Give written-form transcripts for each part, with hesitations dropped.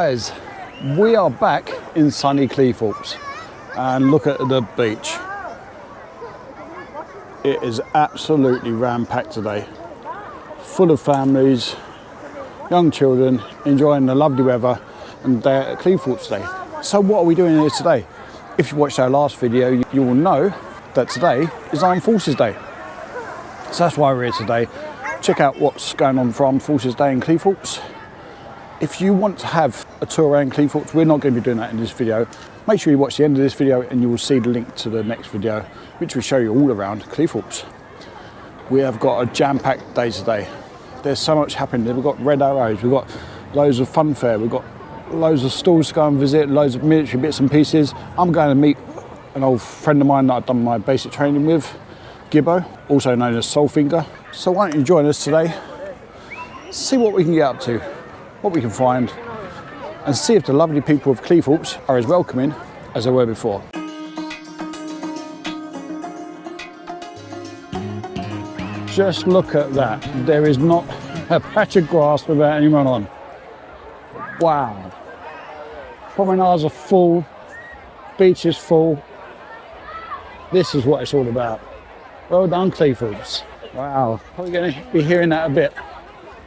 guys, we are back in sunny Cleethorpes and look at the beach. It is absolutely ram-packed today, full of families, young children enjoying the lovely weather and day at Cleethorpes today. So what are we doing here today? If you watched our last video, you will know that today is Armed Forces Day. So that's why we're here today. Check out what's going on for Armed Forces Day in Cleethorpes. If you want to have a tour around Cleethorpes, we're not going to be doing that in this video. Make sure you watch the end of this video and you will see the link to the next video, which will show you all around Cleethorpes. We have got a jam-packed day today. There's so much happening. We've got red arrows, we've got loads of fun fair, we've got loads of stalls to go and visit, loads of military bits and pieces. I'm going to meet an old friend of mine that I've done my basic training with, Gibbo, also known as Soulfinger. So why don't you join us today, see what we can get up to, what we can find, and see if the lovely people of Cleethorpes are as welcoming as they were before. Just look at that. There is not a patch of grass without anyone on. Wow. Promenades are full, beach is full. This is what it's all about. Well done, Cleethorpes. Wow. Probably going to be hearing that a bit.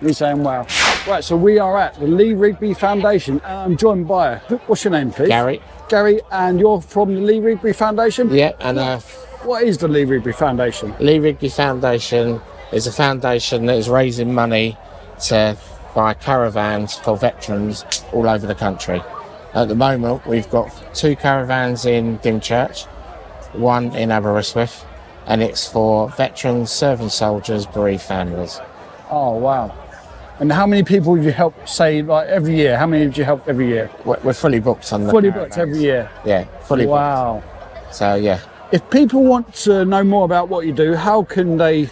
Me saying wow. Right, so we are at the Lee Rigby Foundation and I'm joined by, what's your name please? Gary. Gary, and you're from the Lee Rigby Foundation? Yeah, and what is the Lee Rigby Foundation? Lee Rigby Foundation is a foundation that is raising money to buy caravans for veterans all over the country. At the moment, we've got 2 caravans in Dymchurch, 1 in Aberystwyth, and it's for veterans, serving soldiers, bereaved families. Oh, wow. And how many people have you helped, say, like every year? How many have you helped every year? We're fully booked on the Fully caravans. booked every year? Yeah, fully booked. Wow. So, yeah. If people want to know more about what you do, how can they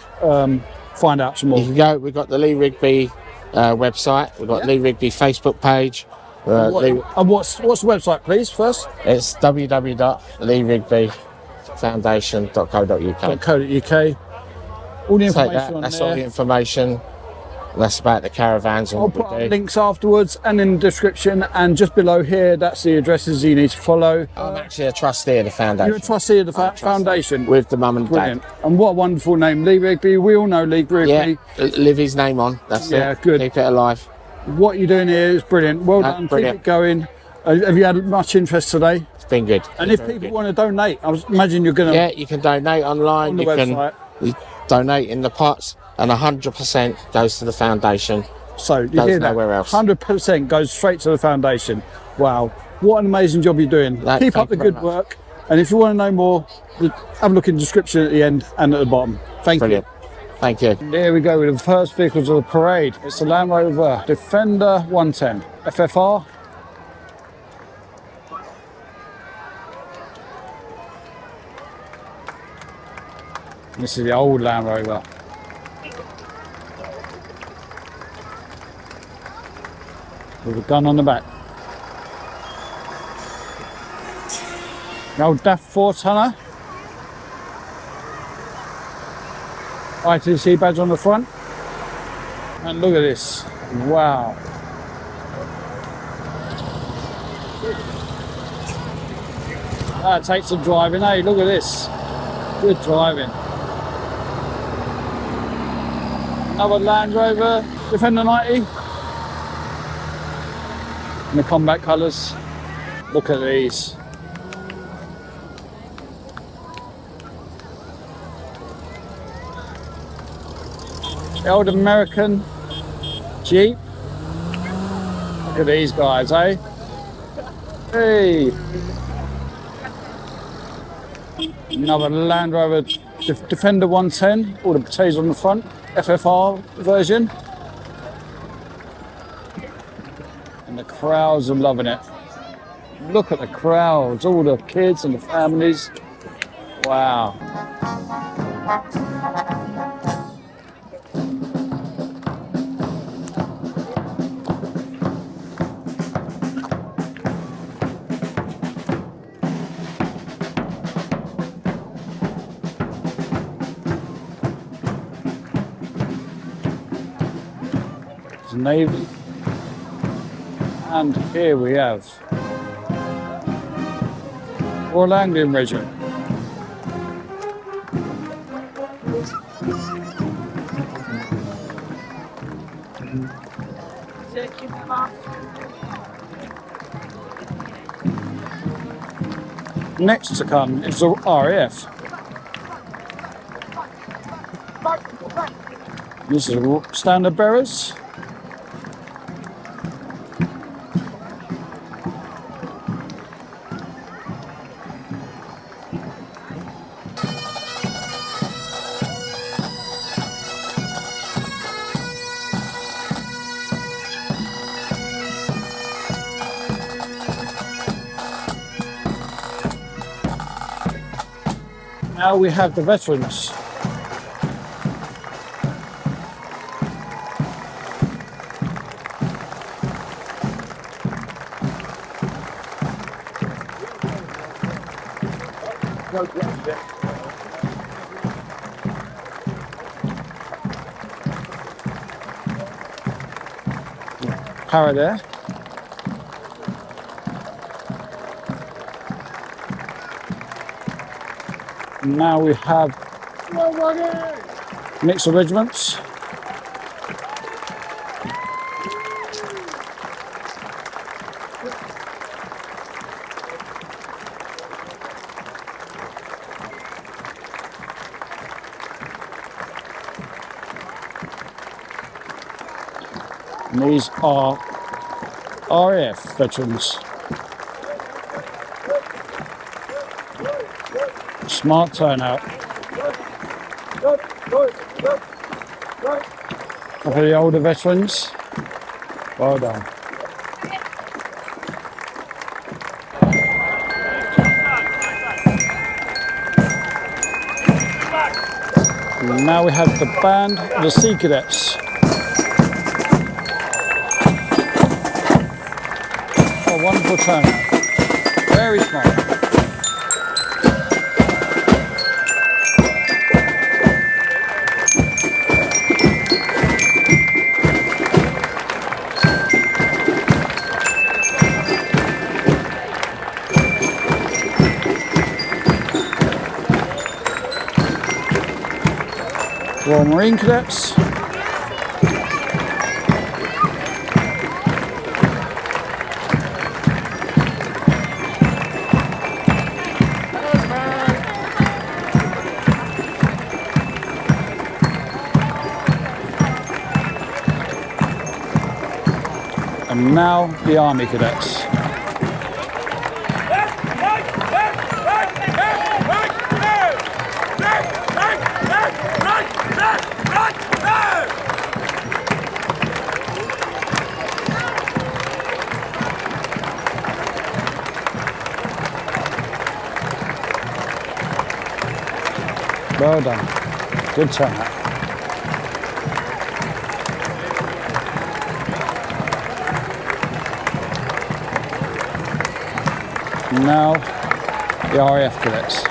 find out some more? You can go, we've got the Lee Rigby website, we've got Lee Rigby Facebook page. And what's the website, please, first? It's www.leerigbyfoundation.co.uk. All the information on that's there. all the information. That's about the caravans. I'll put links afterwards and in the description, and just below here, that's the addresses you need to follow. I'm actually a trustee of the foundation. You're a trustee of the foundation? With the mum and Brilliant. dad. And what a wonderful name, Lee Rigby. We all know Lee Rigby. Yeah, live his name on, that's it. Yeah, good. Keep it alive. What you're doing here is brilliant. Well done, brilliant. Keep it going. Have you had much interest today? It's been good. And if people want to donate, I imagine you're going to... Yeah, you can donate online. On the website. You donate in the pots, and 100% goes to the foundation. So you hear that? Nowhere else. 100% goes straight to the foundation. Wow, what an amazing job you're doing. Keep up the good work. And if you want to know more, have a look in the description at the end and at the bottom. Thank you. Thank you. Here we go with the first vehicles of the parade. It's the Land Rover Defender 110 FFR. This is the old Land Rover. With a gun on the back. The old DAF 4-tonner. ITC badge on the front. And look at this. Wow. That takes some driving, eh? Look at this. Good driving. Another Land Rover Defender 90. In the combat colours. Look at these. The old American Jeep. Look at these guys, eh? Hey! Another Land Rover Defender 110. All the potatoes on the front. FFR version. And the crowds are loving it. Look at the crowds, all the kids and the families. Wow. It's Navy. And here we have Royal Anglian Regiment. Next to come is the RAF. This is standard bearers. Now we have the veterans. Para there. Now we have mix of regiments. And these are RAF veterans. Smart turnout. For the older veterans, well done. And now we have the band, the Sea Cadets. A wonderful turnout. Very smart. Royal Marine Cadets. And now the Army Cadets. Well done. Good turnout. Now the RAF cadets.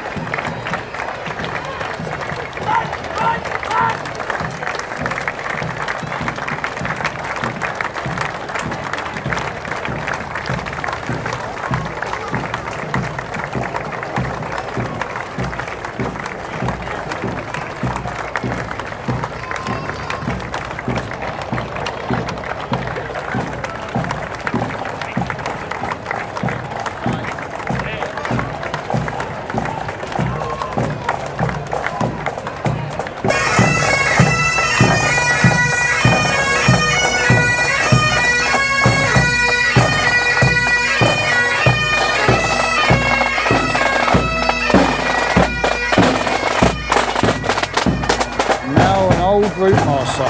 Old route master.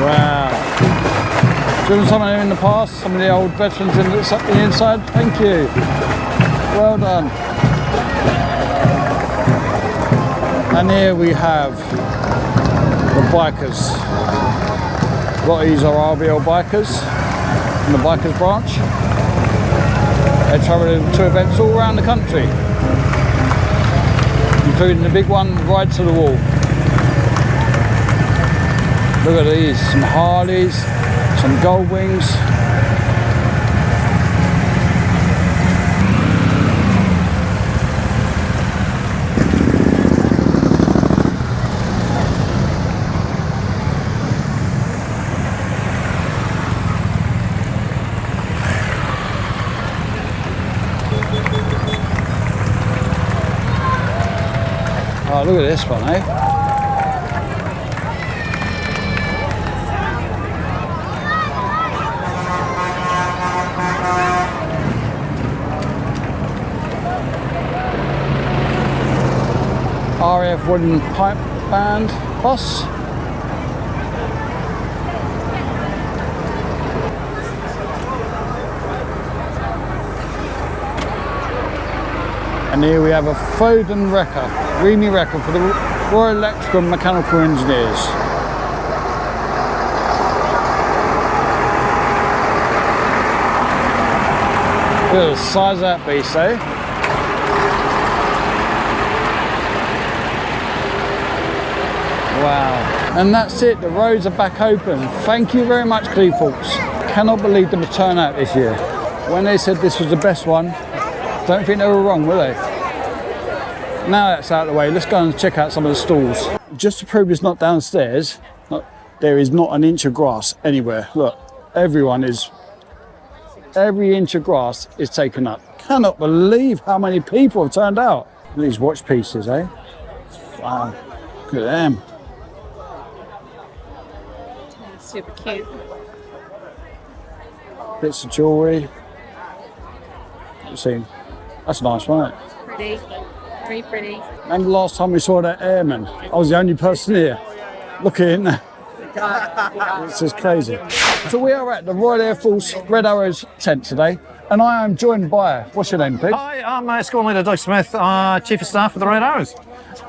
Wow. Driven some of them in the past, some of the old veterans in the inside. Thank you. Well done. And here we have the bikers. A lot of these are RBL bikers from the bikers branch. They're travelling to events all around the country, including the big one, Ride to the Wall. Look at these, some Harleys, some Gold Wings. Oh, look at this one, eh? RAF wooden pipe band bus. And here we have a Foden wrecker, Remy wrecker for the Royal Electrical and Mechanical Engineers. Look at the size of that beast, eh? Wow. And that's it, the roads are back open. Thank you very much, Cleethorpes. Cannot believe the turnout this year. When they said this was the best one, don't think they were wrong, were they? Now that's out of the way, let's go and check out some of the stalls. Just to prove it's not downstairs, there is not an inch of grass anywhere. Look, every inch of grass is taken up. Cannot believe how many people have turned out. These watch pieces, eh? Wow, look at them. Super cute. Bits of jewellery. See, that's nice, wasn't it? Pretty. Very pretty. And the last time we saw that airman, I was the only person here. Look at it. This is crazy. So we are at the Royal Air Force Red Arrows tent today, and I am joined by, what's your name, please? Hi, I'm Squadron Leader Doug Smith, Chief of Staff for the Red Arrows.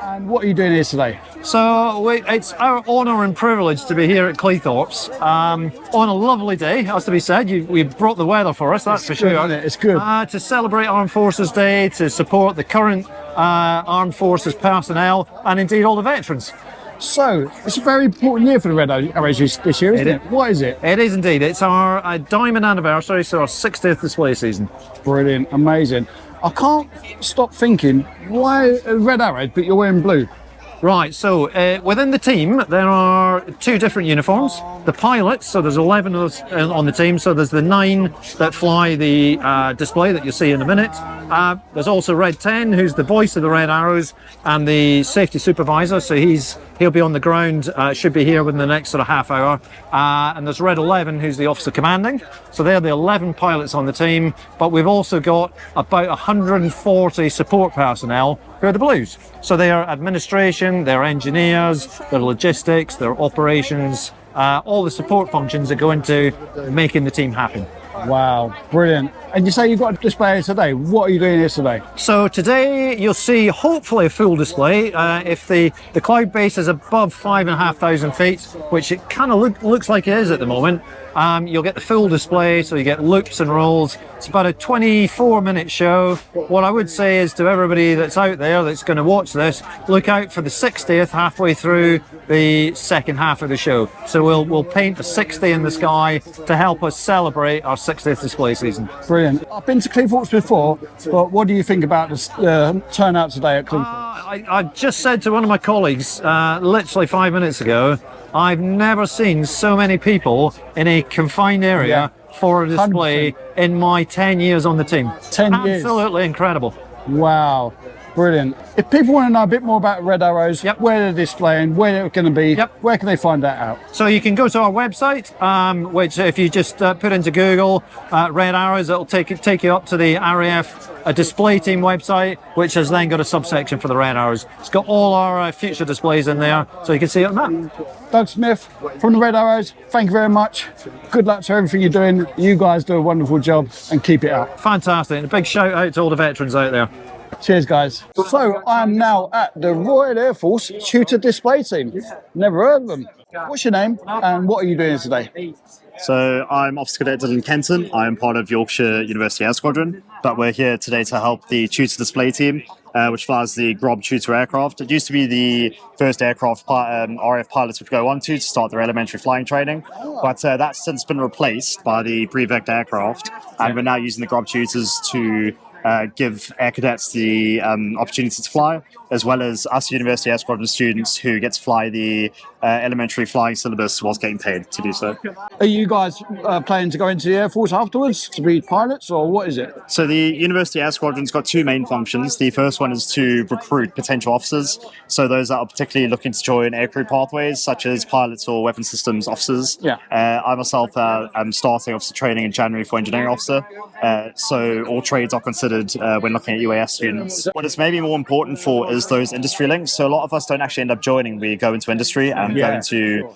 And what are you doing here today? So it's our honour and privilege to be here at Cleethorpes on a lovely day, has to be said. We brought the weather for us, that's for sure. Isn't it? It's good. To celebrate Armed Forces Day, to support the current Armed Forces personnel, and indeed all the veterans. So, it's a very important year for the Red Arrows this year, isn't it? What is it? It is indeed. It's our diamond anniversary, so our 60th display season. Brilliant, amazing. I can't stop thinking, why a red arrow, but you're wearing blue? Right, so within the team, there are two different uniforms. The pilots, so there's 11 of us on the team, so there's the 9 that fly the display that you'll see in a minute. There's also Red 10, who's the voice of the Red Arrows, and the safety supervisor, so he'll be on the ground, should be here within the next sort of half hour. And there's Red 11, who's the officer commanding. So they're the 11 pilots on the team, but we've also got about 140 support personnel who are the Blues. So they are administration, they're engineers, they're logistics, they're operations, all the support functions that go into making the team happen. Wow, brilliant. And you say you've got a display today. What are you doing here today? So today you'll see hopefully a full display. If the cloud base is above 5,500 feet, which it kind of looks like it is at the moment, you'll get the full display, so you get loops and rolls. It's about a 24-minute show. What I would say is to everybody that's out there that's going to watch this, look out for the 60th halfway through the second half of the show. So we'll paint a 60 in the sky to help us celebrate our 60th display season. Brilliant. I've been to Cleethorpes before, but what do you think about the turnout today at Cleethorpes? I just said to one of my colleagues literally 5 minutes ago, I've never seen so many people in a confined area for a display 100%. in my 10 years on the team. 10 years. Absolutely incredible. Wow, brilliant. If people want to know a bit more about Red Arrows, where they're displaying, where they're going to be, where can they find that out? So you can go to our website, which if you just put into Google Red Arrows, it'll take you up to the RAF display team website, which has then got a subsection for the Red Arrows. It's got all our future displays in there, so you can see it on that. Doug Smith from the Red Arrows, thank you very much. Good luck to everything you're doing. You guys do a wonderful job and keep it up. Fantastic. And a big shout out to all the veterans out there. Cheers, guys. So I'm now at the Royal Air Force Tutor display team. Never heard of them. What's your name and what are you doing today? So I'm Officer Cadet Dylan Kenton. I am part of Yorkshire University Air Squadron, but we're here today to help the Tutor display team, which flies the Grob Tutor aircraft. It used to be the first aircraft RAF pilots would go on to start their elementary flying training, but that's since been replaced by the Brevet aircraft, and we're now using the Grob Tutors to give air cadets the opportunity to fly, as well as us University Air Squadron students who get to fly the elementary flying syllabus whilst getting paid to do so. Are you guys planning to go into the Air Force afterwards to be pilots, or what is it? So the University Air Squadron's got two main functions. The first one is to recruit potential officers, so those that are particularly looking to join aircrew pathways, such as pilots or weapons systems officers. Yeah. I myself am starting officer training in January for engineering officer, so all trades are considered when looking at UAS students. What it's maybe more important for is those industry links. So a lot of us don't actually end up joining. We go into industry and go into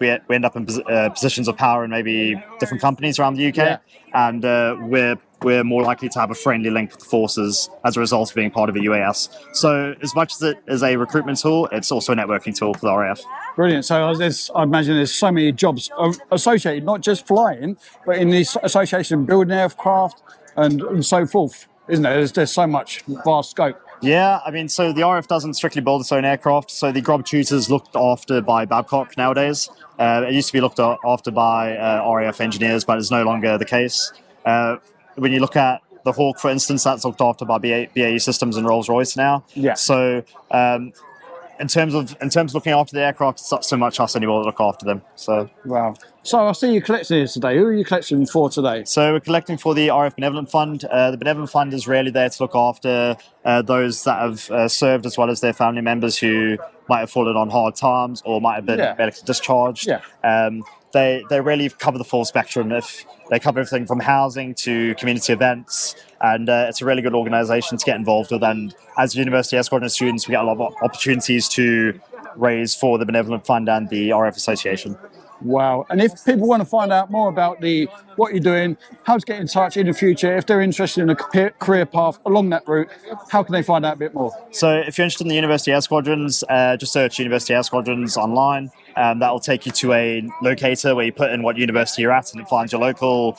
we end up in positions of power in maybe different companies around the UK, and we're more likely to have a friendly link with the forces as a result of being part of a UAS. So as much as it is a recruitment tool, it's also a networking tool for the RAF. Brilliant. So I imagine there's so many jobs associated, not just flying, but in this association, building aircraft and so forth, isn't there? There's so much vast scope. Yeah, I mean, so the RAF doesn't strictly build its own aircraft. So the Grob Tutors looked after by Babcock nowadays. It used to be looked after by RAF engineers, but it's no longer the case. When you look at the Hawk, for instance, that's looked after by BAE Systems and Rolls-Royce now. Yeah. So in terms of looking after the aircraft, it's not so much us anymore that look after them. So wow. So I see you collecting here today. Who are you collecting for today? So we're collecting for the RF Benevolent Fund. The Benevolent Fund is really there to look after those that have served, as well as their family members who might have fallen on hard times or might have been medically discharged. Yeah. They really cover the full spectrum. If they cover everything from housing to community events, and it's a really good organisation to get involved with. And as University Air Squadron students, we get a lot of opportunities to raise for the Benevolent Fund and the RF Association. Wow. And if people want to find out more about what you're doing, how to get in touch in the future, if they're interested in a career path along that route, how can they find out a bit more? So if you're interested in the University Air Squadrons, just search University Air Squadrons online. That will take you to a locator where you put in what university you're at, and it finds your local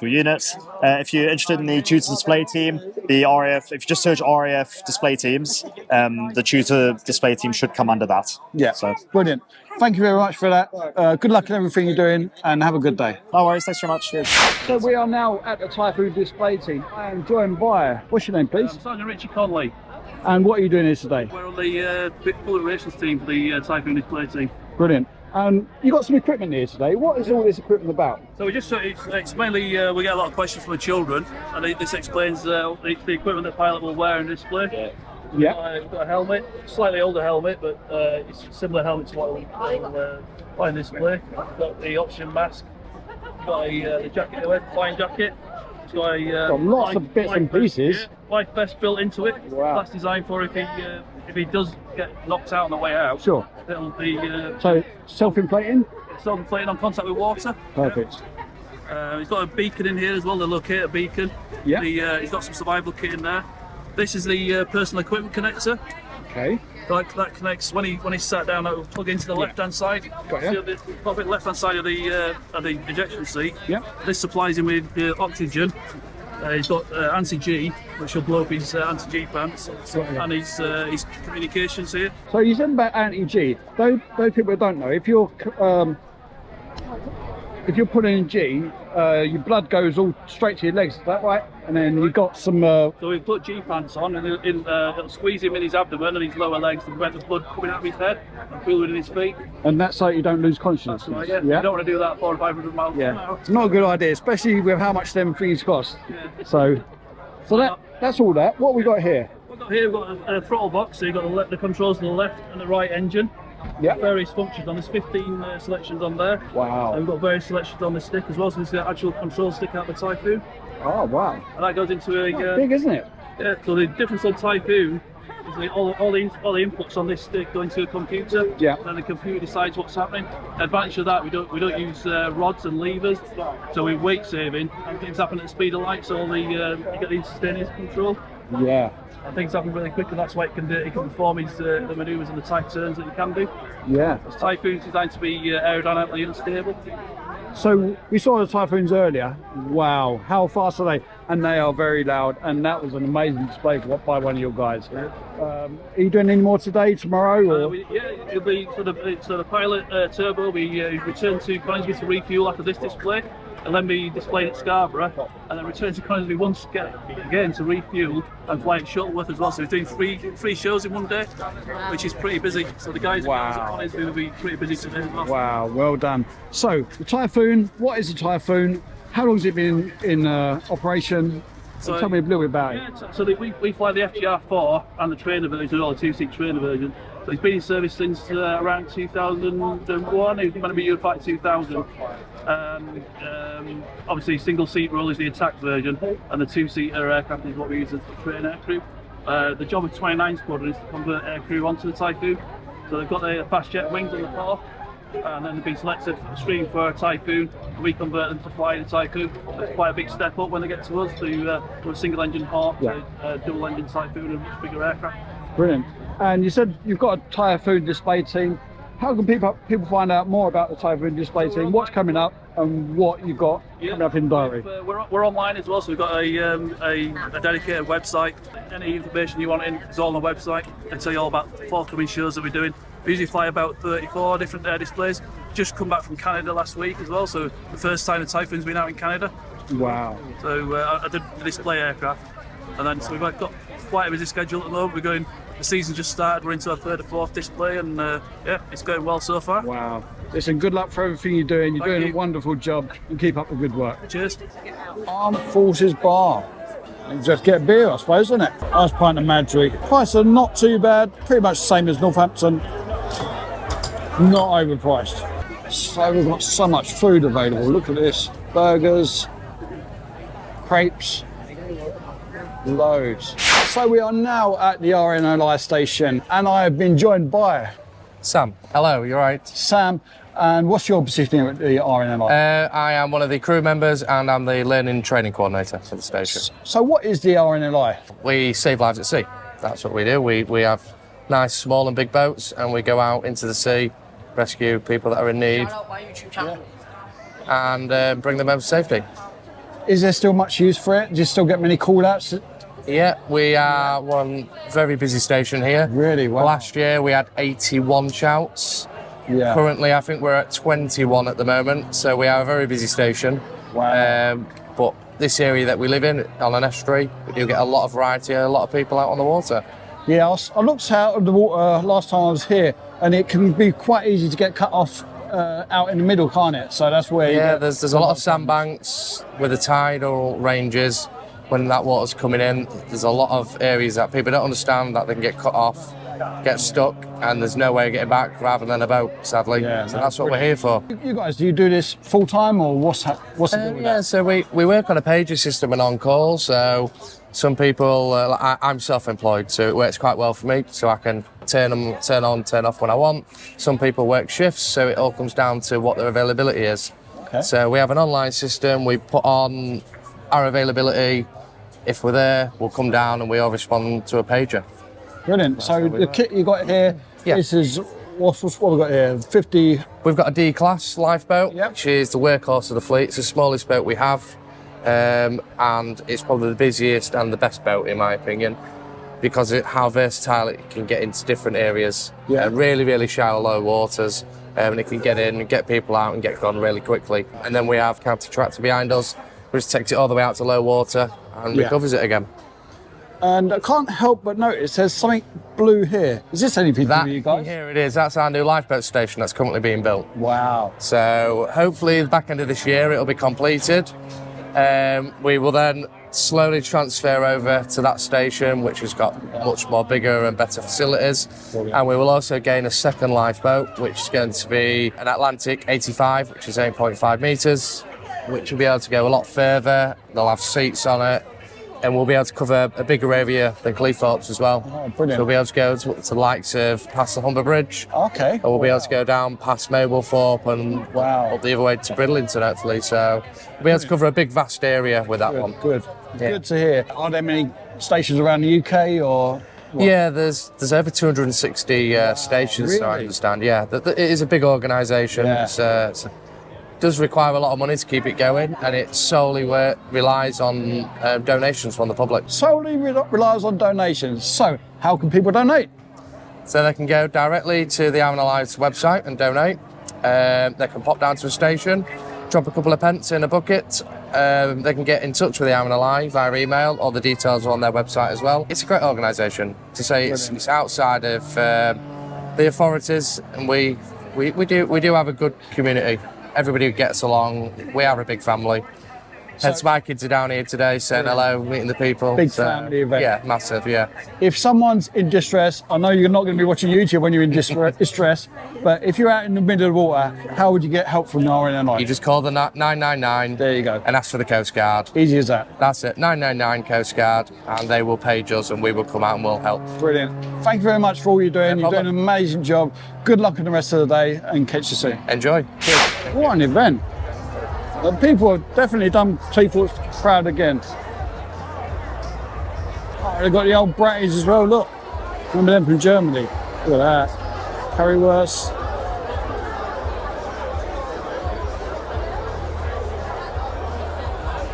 unit. If you're interested in the Tutor display team, the RAF, if you just search RAF display teams, the Tutor display team should come under that. Yeah, so brilliant. Thank you very much for that. Good luck in everything you're doing, and have a good day. No worries, thanks very much. Cheers. So we are now at the Typhoon display team. I am joined by, what's your name, please? Sergeant Richie Conley. And what are you doing here today? We're on the public relations team for the Typhoon display team. Brilliant. You got some equipment here today. What is all this equipment about? So it's mainly, we get a lot of questions from the children, and this explains the equipment that pilot will wear and display. Yeah. We've got a helmet, slightly older helmet, but it's a similar helmet to what we'll fly and display. We've got the oxygen mask, we've got the jacket, flying jacket. It's got lots of bits and pieces. Life vest built into it. Wow. That's designed for if he does get knocked out on the way out. Sure. It'll be so self-inflating. Self-inflating on contact with water. Perfect. He's got a beacon in here as well, the locator beacon. Yeah. He's got some survival kit in there. This is the personal equipment connector. Okay. That connects when he's sat down. That will plug into the left-hand side. Got ya. See the left-hand side of the ejection seat. Yeah. This supplies him with oxygen. He's got anti-G, which will blow up his anti-G pants, and his communications here. So you said about anti-G. Those people who don't know, if you're putting in G, your blood goes all straight to your legs. Is that right? And then you've got some. So we put G pants on, and it'll squeeze him in his abdomen and his lower legs to prevent the blood coming out of his head and pooling in his feet. And that's so you don't lose consciousness. That's right, yeah. You don't want to do that 400 or 500 miles an hour. It's not a good idea, especially with how much them things cost. Yeah. So that's all that. What we got here? We've got a throttle box, so you've got the controls to the left and the right engine. Yeah. Various functions on. There's 15 selections on there. Wow. And we've got various selections on the stick as well, so there's the actual control stick out the Typhoon. Oh wow. And that goes into a big, isn't it? Yeah. So the difference on Typhoon is all the inputs on this stick go into a computer. Yeah. And the computer decides what's happening. The advantage of that, we don't use rods and levers, so we're weight saving and things happen at the speed of light. So you get the instantaneous control. Yeah. And things happen really quick, and that's why it can perform the manoeuvres and the tight turns that you can do. Yeah. Typhoon's designed to be aerodynamically unstable. So we saw the Typhoons earlier. Wow, how fast are they? And they are very loud. And that was an amazing display by one of your guys. Are you doing any more today, tomorrow? Or? Yeah, it'll be for the pilot turbo. We return to Coningsby to refuel after this display, and then be displayed at Scarborough, and then return to Coningsby once again to refuel and fly at Shuttleworth as well. So we're doing three shows in one day, which is pretty busy. So the guys at Coningsby will be pretty busy today as well. Wow, well done. So the Typhoon, what is the Typhoon? How long has it been in operation? So tell me a little bit about it. So we fly the FGR4 and the trainer version, or the two-seat trainer version. So he's been in service since around 2001. He was going to be unified 2000. Obviously, single-seat role is the attack version, and the two-seater aircraft is what we use as the train aircrew. The job of 29 Squadron is to convert aircrew onto the Typhoon. So they've got the fast jet wings on the core, and then they've been selected stream for a Typhoon. We convert them to fly the Typhoon. It's quite a big step up when they get to us to a single engine Hawk, to dual engine Typhoon, and much bigger aircraft. Brilliant. And you said you've got a Typhoon display team. How can people find out more about the Typhoon display team? What's coming up and what you've got coming up in diary? We're online as well, so we've got a dedicated website. Any information you want in is all on the website. I tell you all about the forthcoming shows that we're doing. We usually fly about 34 different air displays. Just come back from Canada last week as well, so the first time the Typhoon's been out in Canada. Wow. So I did the display aircraft, and then so we've got quite a busy schedule at the moment. The season just started, we're into our third or fourth display, and yeah, it's going well so far. Wow. Listen, good luck for everything you're doing. You're doing a wonderful job, and keep up the good work. Cheers. Armed Forces Bar. You just get a beer, I suppose, isn't it? Nice pint of Madry. Prices are not too bad, pretty much the same as Northampton. Not overpriced. So we've got so much food available. Look at this. Burgers, crepes, loads. So we are now at the RNLI station, and I have been joined by Sam. Hello, you're right. Sam. And what's your position at the RNLI? I am one of the crew members, and I'm the learning training coordinator for the station. So what is the RNLI? We save lives at sea. That's what we do. We have nice small and big boats, and we go out into the sea, rescue people that are in need, and bring them home to safety. Is there still much use for it? Do you still get many call-outs? Yeah, we are one very busy station here. Really? Wow. Last year we had 81 shouts. Yeah. Currently I think we're at 21 at the moment, so we are a very busy station. Wow. But this area that we live in, on an estuary, we do get a lot of variety, a lot of people out on the water. Yeah, I looked out of the water last time I was here, and it can be quite easy to get cut off out in the middle, can't it? So that's where there's a lot of sandbanks with the tidal ranges. When that water's coming in, there's a lot of areas that people don't understand that they can get cut off, get stuck, and there's no way of getting back rather than a boat, sadly. Yeah, so that's what we're here for. You guys, do you do this full time, or what's the deal with that? So we work on a pager system and on call. So some people, I'm self-employed, so it works quite well for me. So I can turn on, turn off when I want. Some people work shifts, so it all comes down to what their availability is. Okay. So we have an online system. We put on our availability. If we're there, we'll come down and we all respond to a pager. Brilliant. So the kit you got here, this is, what we've got here, 50... We've got a D-class lifeboat, which is the workhorse of the fleet. It's the smallest boat we have, and it's probably the busiest and the best boat, in my opinion, because of how versatile it can get into different areas. Really, really shallow, low waters, and it can get in and get people out and get gone really quickly. And then we have counter-tractor behind us, which takes it all the way out to low water and recovers it again. And I can't help but notice there's something blue here. Is this anything for you guys? Here it is. That's our new lifeboat station that's currently being built. Wow. So hopefully the back end of this year it'll be completed. We will then slowly transfer over to that station, which has got much more bigger and better facilities. Brilliant. And we will also gain a second lifeboat, which is going to be an Atlantic 85, which is 8.5 metres, which will be able to go a lot further. They'll have seats on it, and we'll be able to cover a bigger area than Cleethorpes as well. Oh, brilliant. So we'll be able to go to the likes of past the Humber Bridge. Okay. And we'll be able to go down past Mablethorpe and up the other way to Bridlington, hopefully. So we'll be able to cover a big, vast area with that one. Good. Yeah. Good to hear. Are there many stations around the UK, or...? What? Yeah, there's over 260 stations, so I understand. Yeah, it is a big organisation. Yeah. It does require a lot of money to keep it going, and it solely relies on donations from the public. Solely relies on donations. So, how can people donate? So they can go directly to the RNLI's website and donate. They can pop down to a station, drop a couple of pence in a bucket. They can get in touch with the RNLI via email, or the details are on their website as well. It's a great organisation. To say it's outside of the authorities, and we do have a good community. Everybody gets along. We are a big family. Hence my kids are down here today saying hello, meeting the people. Big family event. Yeah, massive, yeah. If someone's in distress, I know you're not going to be watching YouTube when you're in distress, but if you're out in the middle of the water, how would you get help from the RNLI? You just call the 999. There you go. And ask for the Coast Guard. Easy as that. That's it, 999 Coast Guard, and they will page us and we will come out and we'll help. Brilliant. Thank you very much for all you're doing. No You're doing problem. an amazing job. Good luck in the rest of the day and catch you soon. Enjoy. What an event. The people have definitely done Cleethorpes proud again. Oh, they've got the old Bratties as well, look. Remember them from Germany? Look at that. Currywurst.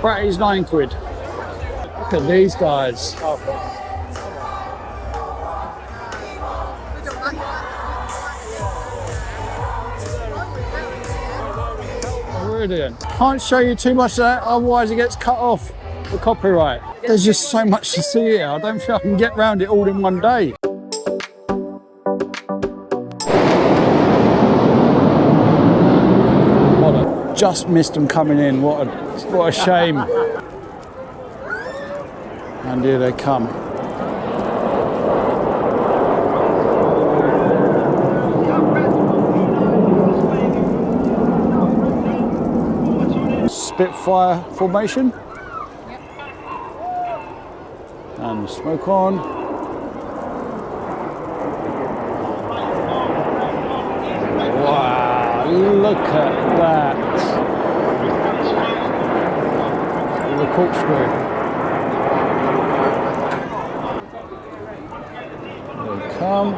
Bratties, £9. Look at these guys. Brilliant. Can't show you too much of that, otherwise it gets cut off for copyright. There's just so much to see here. I don't think I can get round it all in one day. Just missed them coming in. What a shame. And here they come. Spitfire formation. And smoke on. Wow, look at that. The corkscrew. There they come.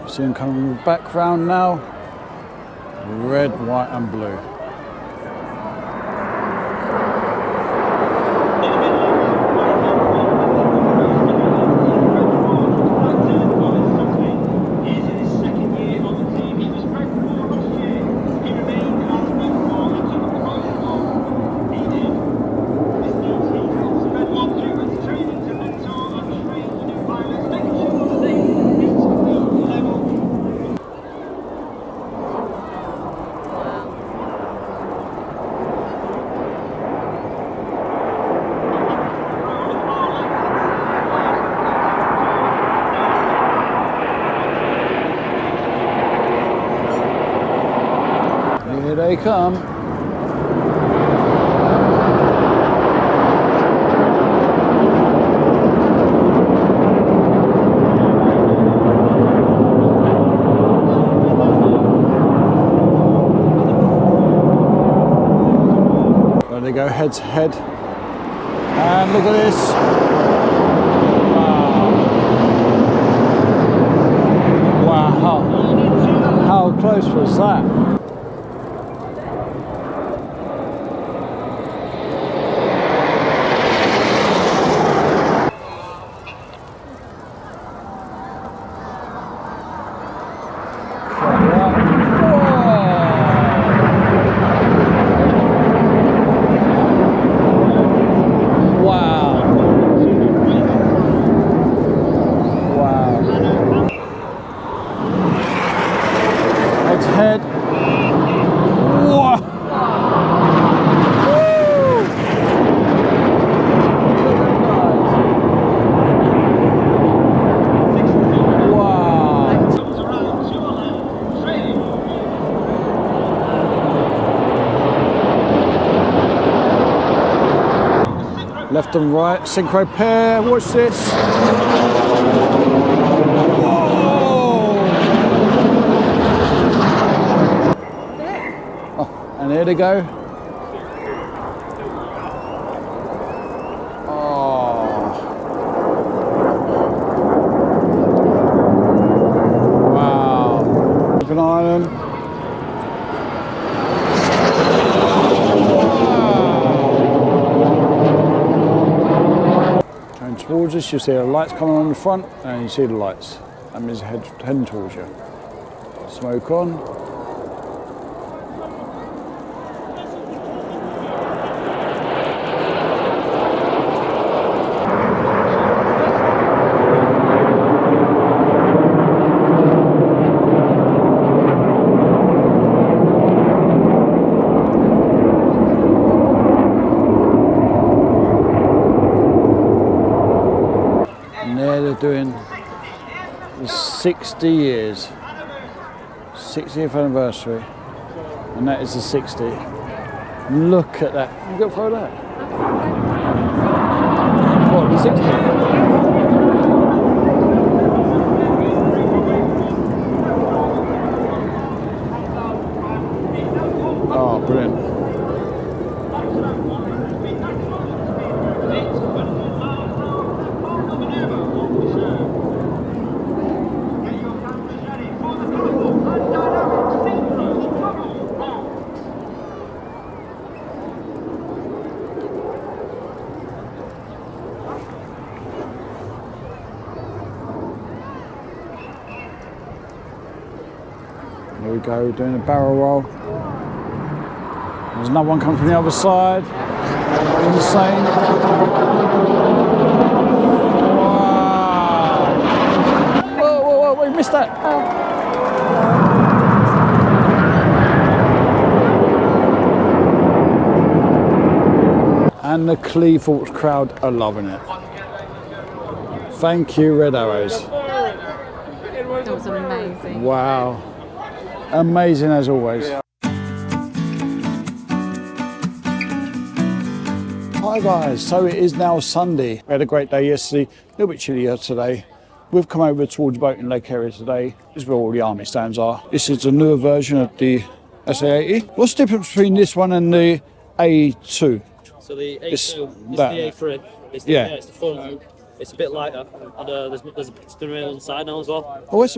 See them coming in the background now. Red, white and blue. Here they come. There they go, head to head. And look at this. Wow. Wow. How close was that? Head. Whoa. left and right, synchro pair, watch this. Oh, and here they go. Oh. Wow. Open Island. Towards us, you see the lights coming on the front, and you see the lights. That means heading towards you. Smoke on. Doing the 60 years, 60th anniversary, and that is the 60. Look at that. You got to throw that. What, the 60? Oh, brilliant. There we go, doing a barrel roll. There's another one coming from the other side. Doing the same. Wow. Whoa, whoa, whoa, we missed that. And the Cleethorpes crowd are loving it. Thank you, Red Arrows. That was amazing. Wow. Amazing as always. Hi guys, so it is now Sunday. We had a great day yesterday, a little bit chillier today. We've come over towards Boating Lake area today. This is where all the army stands are. This is the newer version of the SA-80. What's the difference between this one and the A2? So the A2 is the A3. It's the, yeah. It's the front. It's a bit lighter, and there's a steering wheel on the side now as well. Oh, where's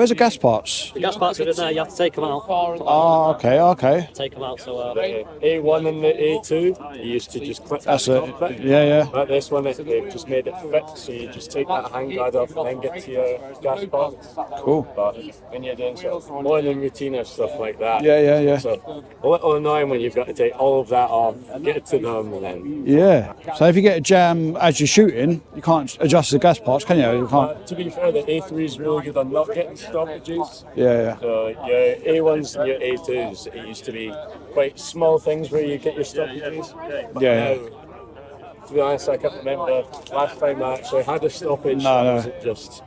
the gas parts? The gas parts are in there. You have to take them out. Oh, okay. Take them out. So A1 and the A2, you used to just clip That's that it. bit. Yeah. But this one, they've just made it fit, so you just take that handguard off and then get to your gas parts. Cool. But when you're doing sort of morning routine or stuff like that, Yeah. so a little annoying when you've got to take all of that off, get it to them, and then. Yeah. So if you get a jam as you're shooting, you can't adjust the gas parts, can you? You can't. To be fair, the A3 is really good on not getting stoppages. Yeah. So your A1s and your A2s, it used to be quite small things where you get your stoppages. But Yeah. now, to be honest, I can't remember last time I actually had a stoppage. No. Was it just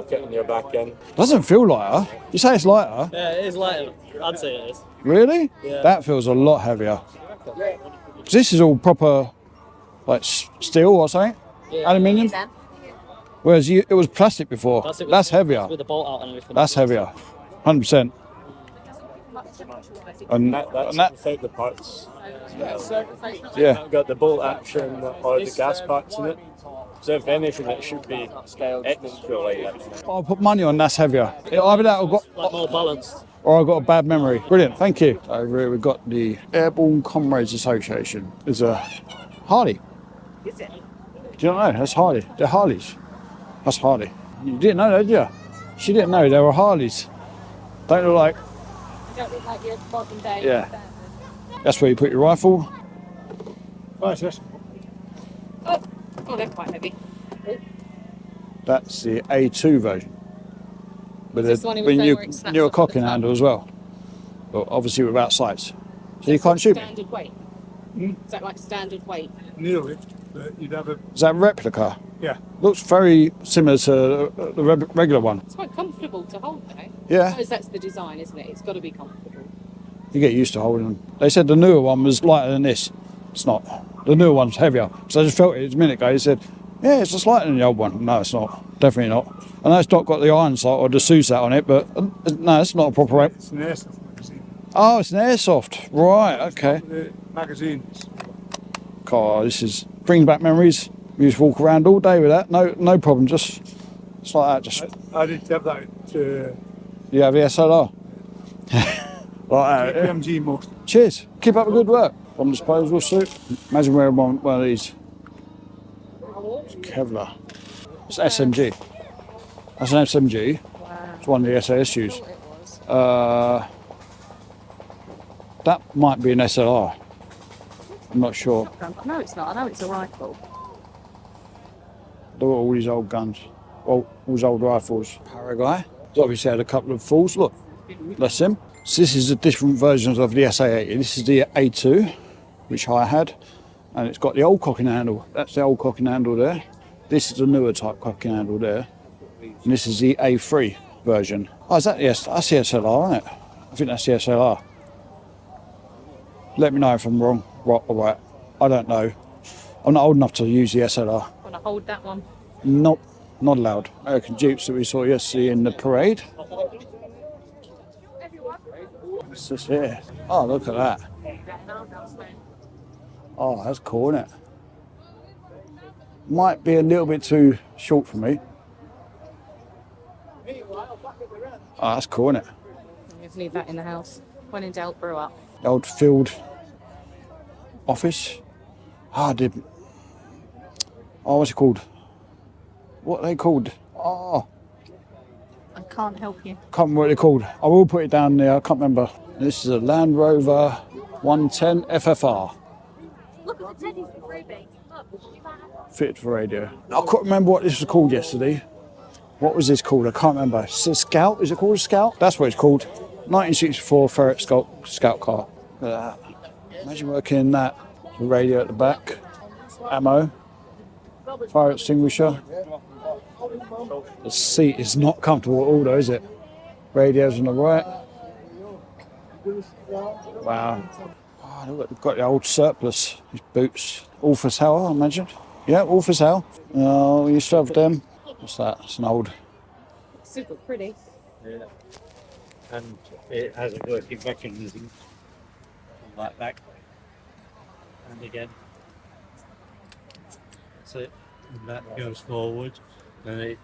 getting your back in? Doesn't feel lighter. You say it's lighter? yeah, it is lighter. I'd say it is. Really? Yeah. That feels a lot heavier. 'Cause this is all proper, like steel or something, aluminium. Whereas it was plastic before. That's heavier. With the bolt out and everything. That's heavier, 100%. And That's that, without the parts. yeah. Not got the bolt action or the gas parts in it. So if anything, it should be extra light. I'll put money on that's heavier. Either that or Like more balanced. I've got a bad memory. Brilliant, thank you. Over here we've got the Airborne Comrades Association. There's a Harley. Is it? Do you not know? That's Harley. They're Harleys. That's Harley. You didn't know that, did you? She didn't know they were Harleys. Don't look like. Don't look like your modern day. Yeah. standard. That's where you put your rifle. Oh, they're quite heavy. That's the A2 version. With This one he was saying where it snaps new off at cocking the top. handle as well. But obviously without sights. So you can't shoot me. Standard weight. Is that like standard weight? Nearly, but you'd have a Is that a replica? yeah. Looks very similar to the regular one. It's quite comfortable to hold though. Yeah. I suppose that's the design, isn't it? It's got to be comfortable. You get used to holding them. They said the newer one was lighter than this. It's not. The newer one's heavier. So I just felt it a minute ago. He said, yeah, it's just lighter than the old one. No, it's not. Definitely not. I know it's not got the iron sight or the Susat on it, but no, it's not a proper... It's an airsoft magazine. Oh, it's an airsoft. Right, okay. The magazines. God, this is... brings back memories. You just walk around all day with that. No problem. Just... it's like that. Just... I did have that. You have the SLR? Like that. PMG most. Cheers. Keep up the good work. Bomb disposal suit. Imagine wearing one of these. It's Kevlar. It's SMG. That's an SMG. Wow. It's one of the SAS use. That might be an SLR. I'm not sure. No, it's not. I know it's a rifle. Look at all these old guns. Well, all these old rifles. Paraguay. It's obviously had a couple of falls. Look. Bless him. So this is the different versions of the SA-80. This is the A2, which I had. And it's got the old cocking handle. That's the old cocking handle there. This is the newer type cocking handle there. And this is the A3 version. Oh, is that the that's the SLR, isn't it? I think that's the SLR. Let me know if I'm wrong. Right or right. I don't know. I'm not old enough to use the SLR. Want to hold that one? Nope, not allowed. American Jeeps that we saw yesterday in the parade. What's this here? Oh, look at that. Oh, that's cool, isn't it? Might be a little bit too short for me. Oh, that's cool, isn't it? Just leave that in the house. When in doubt, brew up. The old field office. Oh, what's it called? What are they called? Oh, I can't help you. can't remember what they're called. I will put it down there. I can't remember. This is a Land Rover 110 FFR. Look at the teddies for freebie. Fitted for radio. I couldn't remember what this was called yesterday. What was this called? I can't remember. It's a Scout. Is it called a Scout? That's what it's called. 1964 Ferret Scout car. Look at that. Imagine working in that. The radio at the back. Ammo. Fire extinguisher. The seat is not comfortable at all though, is it? Radios on the right. Wow. Oh, look, they've got the old surplus. These boots. All for sale, I imagine. Yeah, all for sale. Oh, we used to have them. What's that? It's an old... Super pretty. Yeah. And it has a working mechanism like that. And again. That's it. And that goes forward. And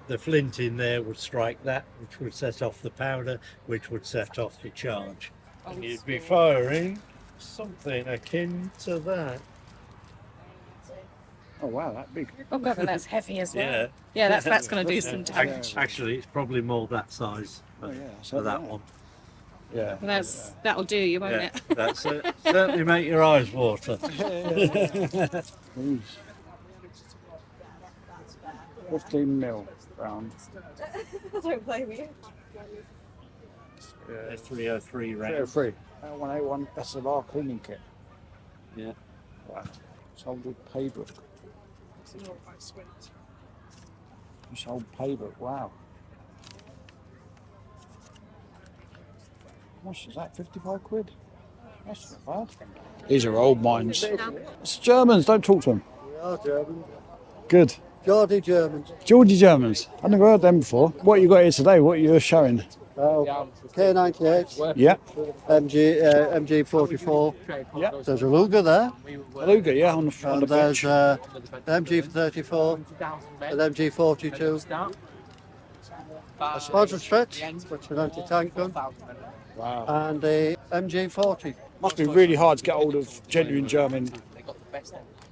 the flint in there would strike that, which would set off the powder, which would set off the charge. And you'd be firing something akin to that. Oh wow, that big. Oh god, and that's heavy as well. Yeah. Yeah, that's going to do some damage. Actually, it's probably more that size for that one. Yeah. Well, that'll do you, won't Yeah, it? that's it. Certainly make your eyes water. Please. 15 mil round. Don't blame you. Yeah, 303 round. 303. 181 SLR cleaning kit. Yeah. Wow. Sold with paybook. You sold paybook, wow. How much is that? 55 quid? That's not bad. These are old mines. It's Germans, don't talk to them. We are German. Good. Geordie Germans. Geordie Germans. I've never heard them before. What you got here today? What you're showing? K98. Yeah. MG44. Yeah. There's a Luger there. Luger, yeah, on the And there's an MG34, an MG42, a Sponsor Stretch, which is an anti-tank gun, wow. and a MG40. Must be really hard to get hold of genuine German.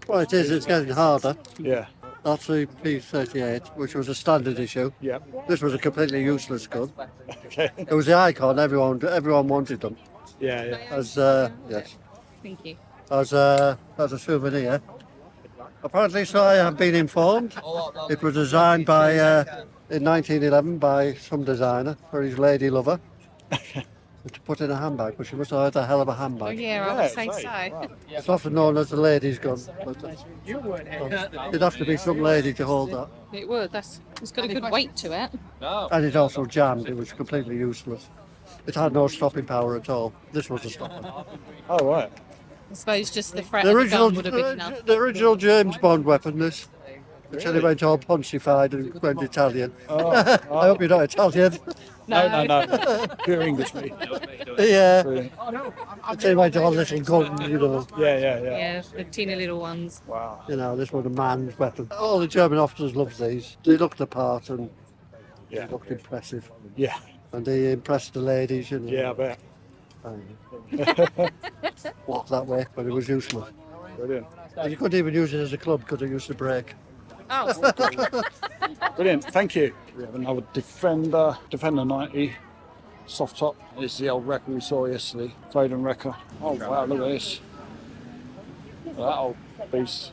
Well, it is. It's getting harder. Yeah. That's the P38, which was a standard issue. Yeah. This was a completely useless gun. Okay. It was the icon. Everyone wanted them. Yeah, yeah. As yes. Thank you. As a souvenir. Apparently, so I have been informed. It was designed by in 1911 by some designer for his lady lover to put in a handbag, but she must have had a hell of a Oh handbag. yeah, I would say so. Wow. It's often known as the lady's gun. But, it'd have to be some lady to hold that. It would. It's got a good weight to it. And it also jammed. It was completely useless. It had no stopping power at all. This was a stopper. Oh, right. I suppose just the threat The of a original, gun would have been enough. the original James Bond weapon, this. Until he went all ponchified and went Italian. I hope you're not Italian. No. Pure English, me. Yeah. Brilliant. Until he went all little gun, you know. Yeah, the teeny little ones. Wow. You know, this was a man's weapon. All the German officers loved these. They looked the part and they looked impressive. Yeah. And they impressed the ladies, you know. Yeah, I bet. Walked that way, but it was useless. Brilliant. And you couldn't even use it as a club because it used to break. Oh, Brilliant, thank you. We have another Defender 90 soft top. This is the old wrecker we saw yesterday, Foden wrecker. Oh wow, look at this. Look at that old beast.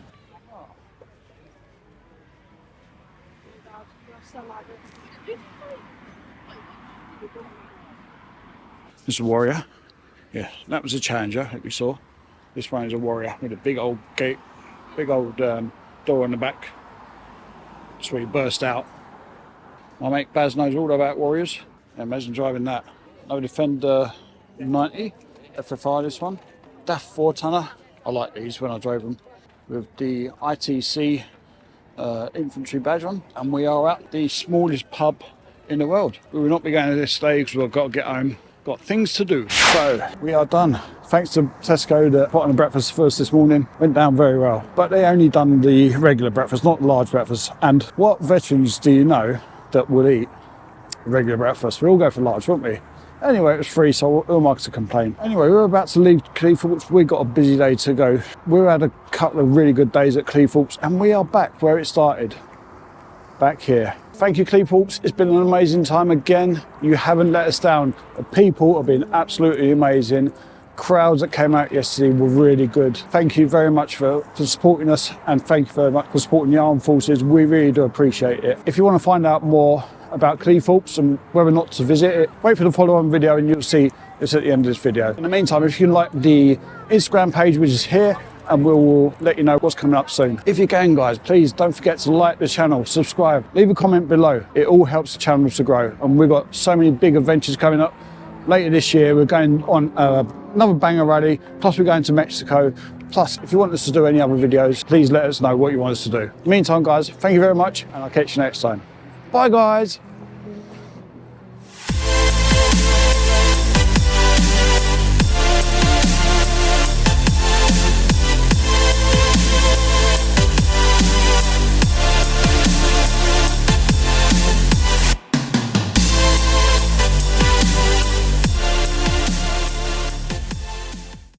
This is a Warrior. Yeah, that was a Challenger that we saw. This one is a Warrior with a big old gate, big old door on the back. That's where you burst out. My mate Baz knows all about Warriors. Yeah, imagine driving that. No Defender 90, FFI this one. DAF 4-tonner. I like these when I drove them. With the ITC infantry badge on. And we are at the smallest pub in the world. We will not be going to this today because we've got to get home. Got things to do. So we are done. Thanks to Tesco that put on the breakfast for us this morning. Went down very well. But they only done the regular breakfast, not the large breakfast. And what veterans do you know that would eat regular breakfast? We all go for large, wouldn't we? Anyway, it was free, so who am I to complain? Anyway, we're about to leave Cleethorpes. We've got a busy day to go. We've had a couple of really good days at Cleethorpes and we are back where it started. Back here. Thank you, Cleethorpes. It's been an amazing time again. You haven't let us down. The people have been absolutely amazing. Crowds that came out yesterday were really good. Thank you very much for supporting us, and thank you very much for supporting the armed forces. We really do appreciate it. If you want to find out more about Cleethorpes and whether or not to visit it, wait for the follow-on video and you'll see it's at the end of this video. In the meantime, if you like the Instagram page, which is here, and we will let you know what's coming up soon. If you can, guys, please don't forget to like the channel, subscribe, leave a comment below. It all helps the channel to grow, and we've got so many big adventures coming up. Later this year, we're going on another banger rally, plus we're going to Mexico. Plus, if you want us to do any other videos, please let us know what you want us to do. In the meantime, guys, thank you very much, and I'll catch you next time. Bye, guys.